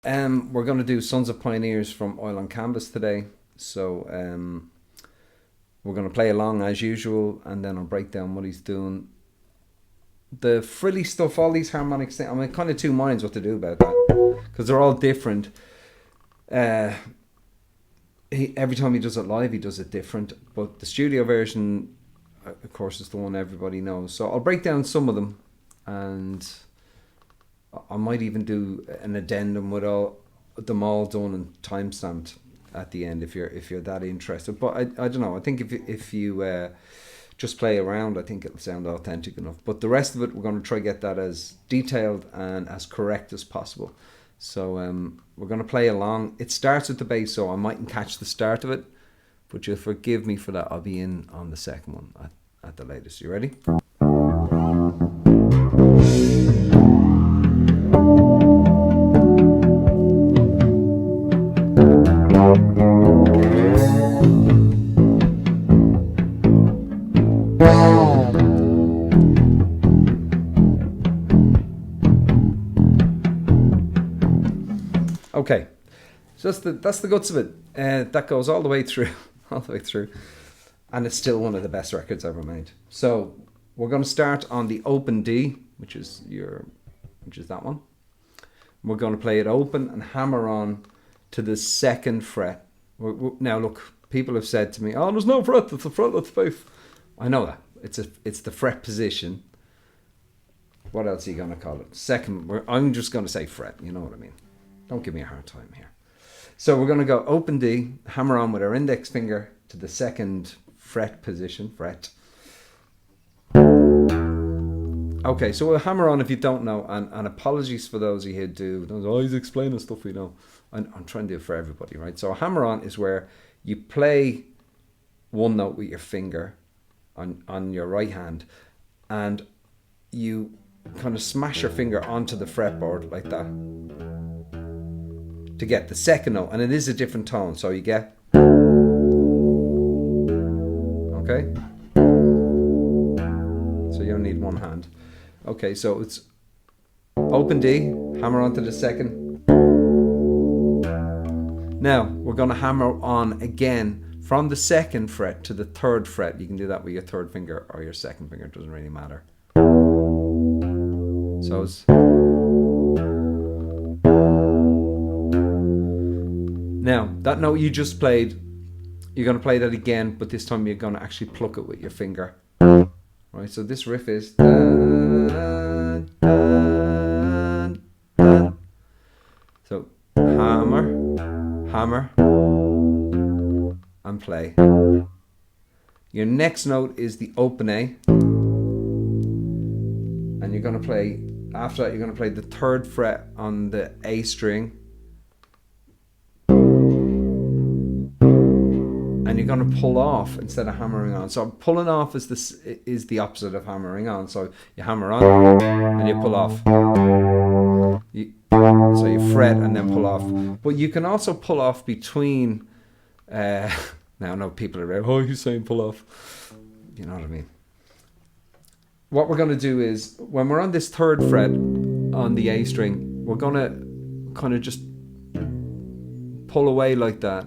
We're going to do Sons of Pioneers from Oil on Canvas today. So we're going to play along as usual, and then I'll break down what he's doing. The frilly stuff, all these harmonics things, I'm in kind of two minds what to do about that, because they're all different. Every time he does it live, he does it different. But the studio version, of course, is the one everybody knows. So I'll break down some of them, and I might even do an addendum with them all done and timestamped at the end if you're that interested. But I don't know. I think if you just play around, I think it'll sound authentic enough. But the rest of it, we're going to try to get that as detailed and as correct as possible. So we're going to play along. It starts with the bass, so I mightn't catch the start of it, but you'll forgive me for that. I'll be in on the second one at the latest. You ready? Okay, so that's the guts of it. That goes all the way through, and it's still one of the best records ever made. So we're going to start on the open D, which is that one. We're going to play it open and hammer on to the second fret. Now look, people have said to me, "Oh, there's no fret. It's the fret that's bass." I know that it's the fret position. What else are you going to call it? Second. I'm just going to say fret. You know what I mean. Don't give me a hard time here. So we're going to go open D, hammer on with our index finger to the second fret position, fret. Okay, so we'll hammer on if you don't know, and apologies for those of you who do. Those always explaining stuff we know. I'm trying to do it for everybody, right? So a hammer on is where you play one note with your finger on your right hand, and you kind of smash your finger onto the fretboard like that to get the second note, and it is a different tone, so you get, okay, so you only need one hand. Okay, so it's open D, hammer onto the second. Now we're going to hammer on again from the second fret to the third fret. You can do that with your third finger or your second finger, it doesn't really matter. So it's, now, that note you just played, you're going to play that again, but this time you're going to actually pluck it with your finger. Right, so this riff is... Dun, dun, dun. So, hammer, hammer, and play. Your next note is the open A. And you're going to play, after that you're going to play the third fret on the A string. And you're going to pull off instead of hammering on. So pulling off is the opposite of hammering on. So you hammer on and you pull off. So you fret and then pull off. But you can also pull off between. Now I know people are like, "Oh, he's saying pull off." You know what I mean. What we're going to do is when we're on this third fret on the A string, we're going to kind of just pull away like that.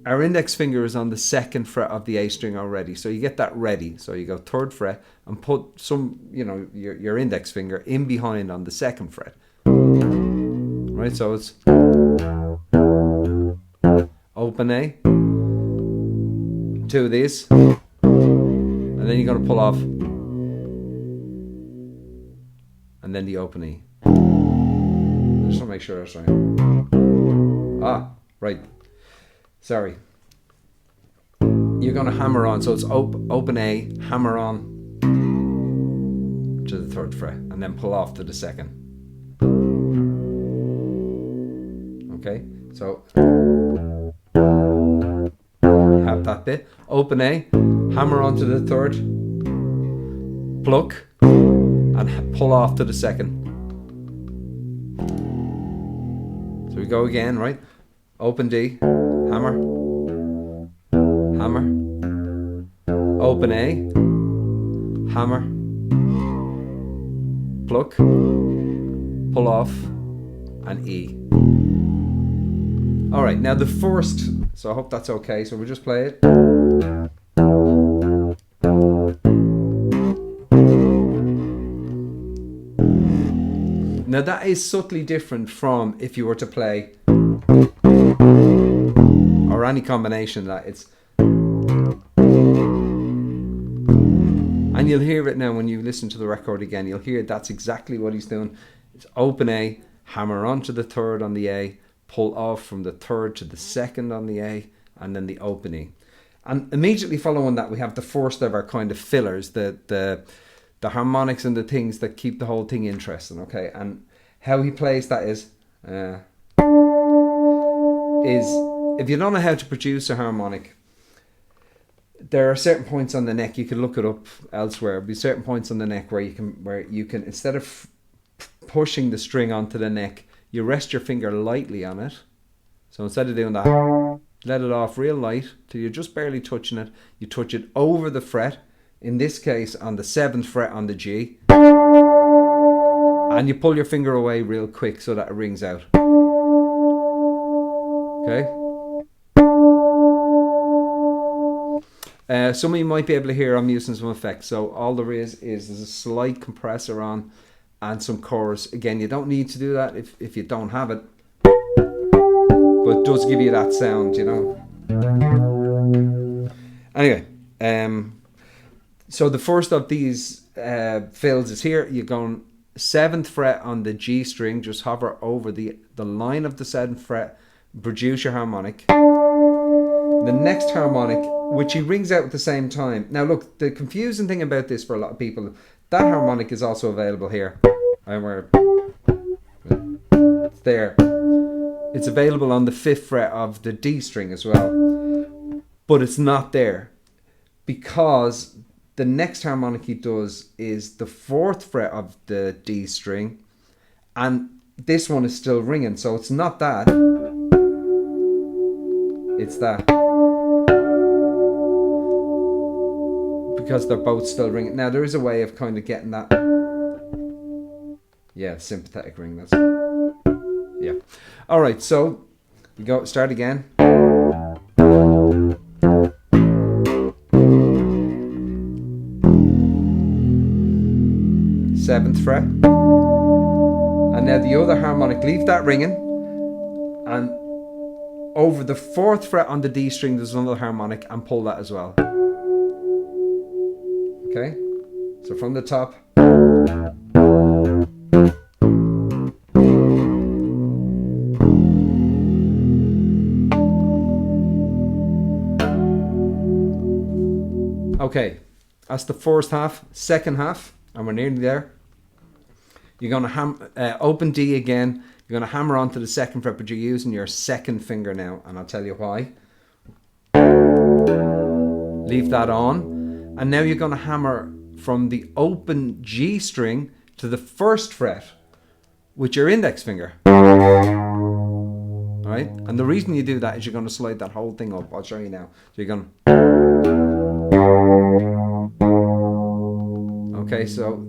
Our index finger is on the second fret of the A string already, so you get that ready. So you go third fret and put some, your index finger in behind on the second fret. Right, so it's open A, two of these, and then you're going to pull off, and then the open E. I just want to make sure that's right. Ah, right. Sorry. You're going to hammer on, so it's open A, hammer on to the third fret, and then pull off to the second. Okay, so you have that bit. Open A, hammer on to the third, pluck, and pull off to the second. So we go again, right? Open D, hammer, hammer, open A, hammer, pluck, pull off, and E. All right, now the first, so I hope that's okay. So we'll just play it. Now that is subtly different from if you were to play, or any combination of that. It's, and you'll hear it now when you listen to the record again. You'll hear that's exactly what he's doing. It's open A, hammer onto the third on the A, pull off from the third to the second on the A, and then the open E. And immediately following that, we have the first of our kind of fillers, the harmonics and the things that keep the whole thing interesting, okay? And how he plays that is if you don't know how to produce a harmonic, there are certain points on the neck, you can look it up elsewhere, there'll be certain points on the neck where you can instead of pushing the string onto the neck, you rest your finger lightly on it. So instead of doing that, let it off real light till you're just barely touching it. You touch it over the fret, in this case on the 7th fret on the G, and you pull your finger away real quick so that it rings out. Okay. Some of you might be able to hear I'm using some effects. So all there is there's a slight compressor on and some chorus. Again, you don't need to do that if you don't have it, but it does give you that sound, you know. Anyway, so the first of these fills is here. You're going 7th fret on the G string, just hover over the line of the 7th fret, produce your harmonic. The next harmonic, which he rings out at the same time. Now look, the confusing thing about this for a lot of people, that harmonic is also available here. It's there. It's available on the 5th fret of the D string as well, but it's not there because the next harmonic he does is the 4th fret of the D string, and this one is still ringing, so it's not that, it's that, because they're both still ringing. Now there is a way of kind of getting that, yeah, sympathetic ring, that's, yeah. All right, so we go start again. 7th fret, and now the other harmonic, leave that ringing, and over the 4th fret on the D string there's another harmonic, and pull that as well. Okay, so from the top, okay, that's the first half. Second half, and we're nearly there. You're going to open D again. You're going to hammer onto the 2nd fret, but you're using your 2nd finger now, and I'll tell you why. Leave that on, and now you're going to hammer from the open G string to the 1st fret with your index finger. All right, and the reason you do that is you're going to slide that whole thing up. I'll show you now. So you're going to, okay, so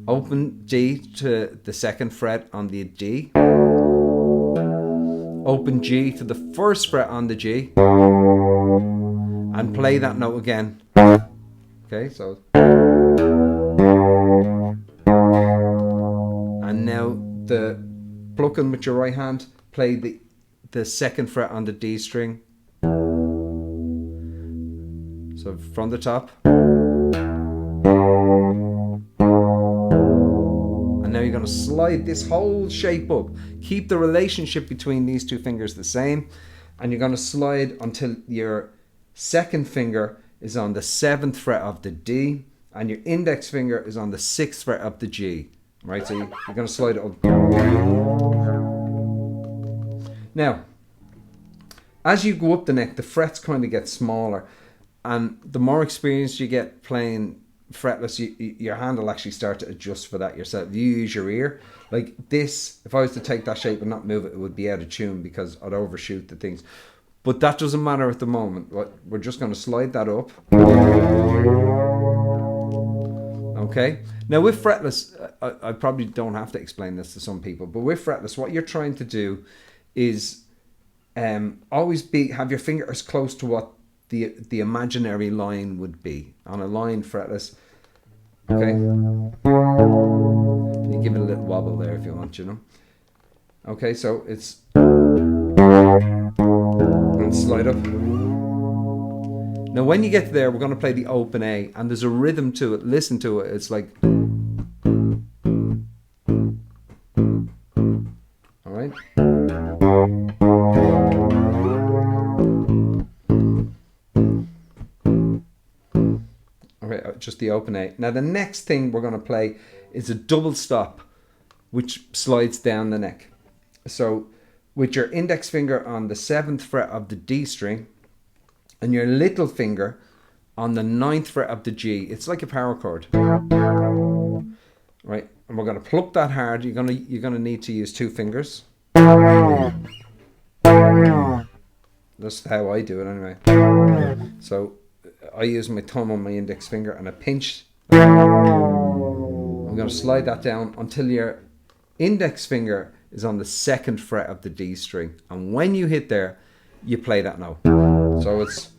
open D to the 2nd fret on the D, open G to the 1st fret on the G, and play that note again. Okay, so, and now the plucking with your right hand, play the 2nd fret on the D string. So from the top. And now you're going to slide this whole shape up. Keep the relationship between these two fingers the same. And you're going to slide until your 2nd finger is on the 7th fret of the D, and your index finger is on the 6th fret of the G. Right, so you're going to slide it up. Now, as you go up the neck, the frets kind of get smaller, and the more experience you get playing fretless, your hand will actually start to adjust for that yourself. You use your ear. Like this, if I was to take that shape and not move it, it would be out of tune because I'd overshoot the things. But that doesn't matter at the moment. We're just going to slide that up. Okay. Now with fretless, I probably don't have to explain this to some people, but with fretless, what you're trying to do is always have your finger as close to what the imaginary line would be on a line fretless. Okay. You give it a little wobble there if you want, you know. Okay, so it's and slide up. Now when you get there, we're going to play the open A, and there's a rhythm to it. Listen to it. It's like, all right. All right, just the open A. Now the next thing we're going to play is a double stop, which slides down the neck. So with your index finger on the 7th fret of the D string and your little finger on the 9th fret of the G, it's like a power chord. Right, and we're going to pluck that hard. You're going to need to use 2 fingers. That's how I do it anyway. So I use my thumb on my index finger and I pinch. I'm going to slide that down until your index finger is on the 2nd fret of the D string, and when you hit there, you play that note. So it's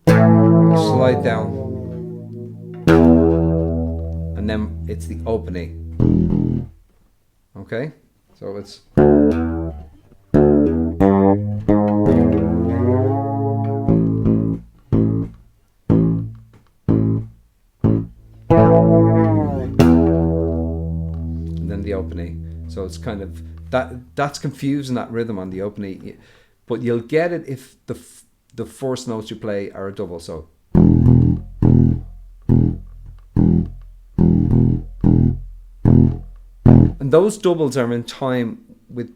slide down, and then it's the open A. Okay, so it's and then the open A. So it's kind of that's confusing, that rhythm on the open E, but you'll get it if the first notes you play are a double. So and those doubles are in time with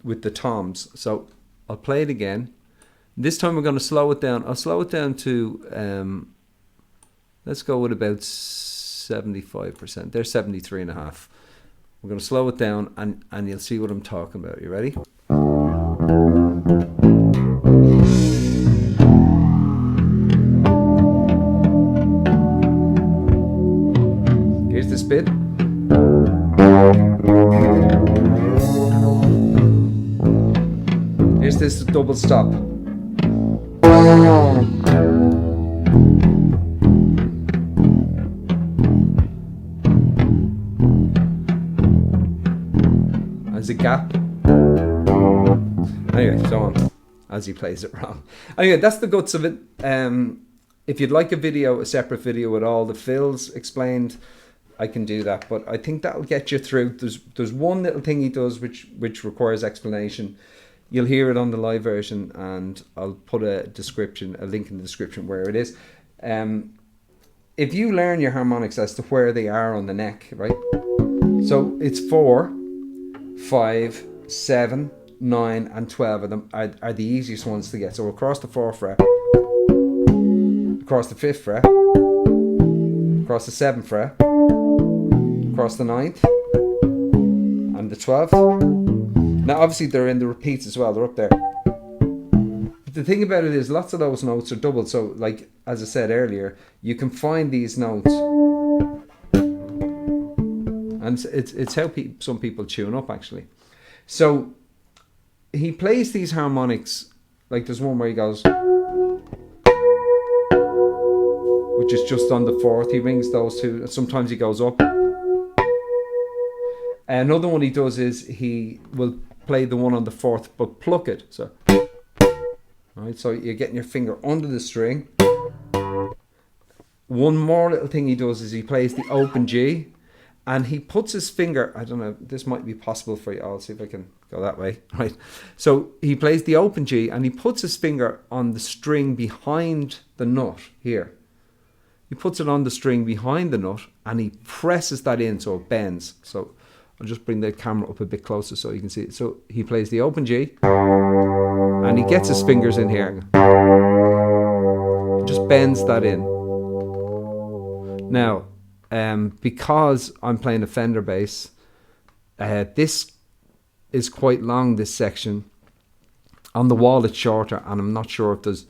the toms. So I'll play it again. This time we're going to slow it down. I'll slow it down to let's go with about 75%. They're 73.5. We're going to slow it down, and you'll see what I'm talking about. You ready? Here's this bit. Here's this double stop. There's a gap. Anyway, so on, as he plays it wrong. Anyway, that's the guts of it. If you'd like a separate video with all the fills explained, I can do that. But I think that'll get you through. There's one little thing he does which requires explanation. You'll hear it on the live version, and I'll put a link in the description where it is. If you learn your harmonics as to where they are on the neck, right? So it's 4, 5, 7, 9 and 12 of them are the easiest ones to get. So across the 4th fret, across the 5th fret, across the 7th fret, across the 9th and the 12th. Now obviously they're in the repeats as well, they're up there. But the thing about it is lots of those notes are doubled. So like as I said earlier, you can find these notes, and it's how some people tune up actually. So he plays these harmonics, like there's one where he goes, which is just on the 4th. He rings those two, and sometimes he goes up. Another one he does is he will play the one on the 4th but pluck it. So right, so you're getting your finger under the string. One more little thing he does is he plays the open G, and he puts his finger, I don't know, this might be possible for you. I'll see if I can go that way. Right. So he plays the open G and he puts his finger on the string behind the nut here. He puts it on the string behind the nut and he presses that in so it bends. So I'll just bring the camera up a bit closer so you can see it. So he plays the open G and he gets his fingers in here. He just bends that in. Now, because I'm playing a Fender bass, this is quite long, this section. On the wall it's shorter, and I'm not sure if there's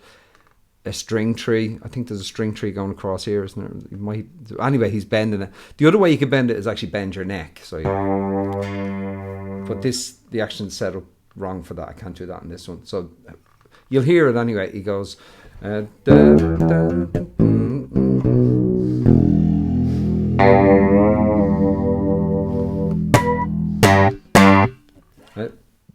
a string tree. I think there's a string tree going across here, isn't there? Anyway, he's bending it. The other way you can bend it is actually bend your neck. So, but the action's set up wrong for that. I can't do that in this one. So you'll hear it anyway. He goes.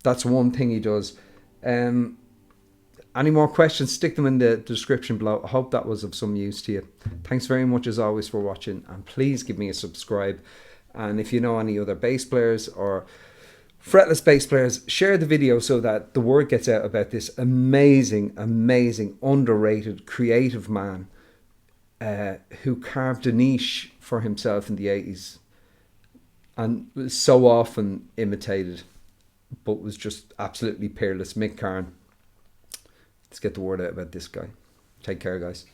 That's one thing he does. Any more questions, stick them in the description below. I hope that was of some use to you. Thanks very much as always for watching, and please give me a subscribe. And if you know any other bass players or fretless bass players, share the video so that the word gets out about this amazing, underrated, creative man who carved a niche for himself in the 80s and was so often imitated, but was just absolutely peerless. Mick Karn. Let's get the word out about this guy. Take care, guys.